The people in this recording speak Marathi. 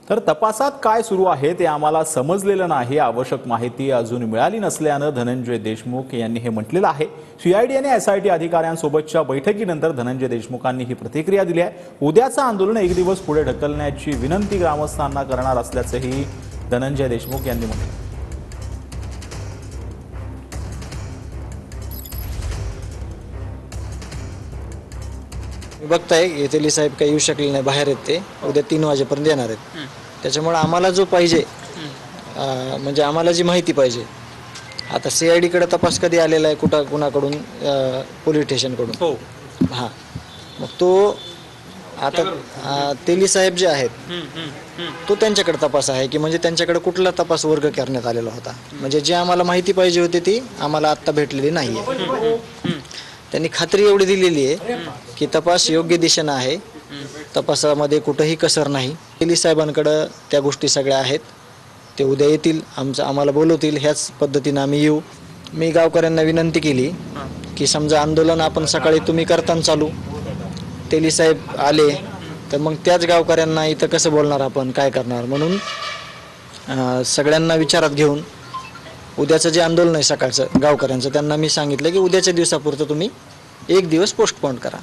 तर तपासात काय सुरू आहे ते आम्हाला समजलेलं नाही। आवश्यक माहिती अजून मिळाली नसल्यानं धनंजय देशमुख यांनी हे म्हटलेलं आहे। सीआयडी आणि एसआयटी अधिकाऱ्यांसोबतच्या बैठकीनंतर धनंजय देशमुखांनी ही प्रतिक्रिया दिली आहे। उद्याचं आंदोलन एक दिवस पुढे ढकलण्याची विनंती ग्रामस्थांना करणार असल्याचंही धनंजय देशमुख यांनी म्हटलं। बघताय येथील साहेब काही येऊ शकले नाही, बाहेर आहेत ते, उद्या 3 वाजेपर्यंत येणार आहेत। त्याच्यामुळे आम्हाला जो पाहिजे म्हणजे आम्हाला जी माहिती पाहिजे, आता सीआयडी कडे तपास कधी आलेला आहे, कुणाकडून, पोलीस स्टेशनकडून। हो, हां, मग तो आता तेली साहेब जे आहेत तो त्यांच्याकडे तपास आहे की म्हणजे त्यांच्याकडे कुठला तपास वर्ग करण्यात आलेला होता, म्हणजे जे आम्हाला माहिती पाहिजे होती ती आम्हाला आत्ता भेटलेली नाही आहे। त्यांनी खात्री एवढी दिलेली आहे की तपास योग्य दिशेनं आहे, तपासामध्ये कुठंही कसर नाही। तेली साहेबांकडे त्या गोष्टी सगळ्या आहेत, ते उद्या येतील, आम्हाला बोलवतील, ह्याच पद्धतीनं आम्ही येऊ। मी गावकऱ्यांना विनंती केली की समजा आंदोलन आपण सकाळी तुम्ही करताना चालू, तेली साहेब आले तर मग त्याच गावकऱ्यांना इथं कसं बोलणार, आपण काय करणार, म्हणून सगळ्यांना विचारात घेऊन उद्याचं जे आंदोलन आहे सकाळचं गावकऱ्यांचं, त्यांना मी सांगितलं की उद्याच्या दिवसापुरतं तुम्ही 1 दिवस पोस्टपोन करा।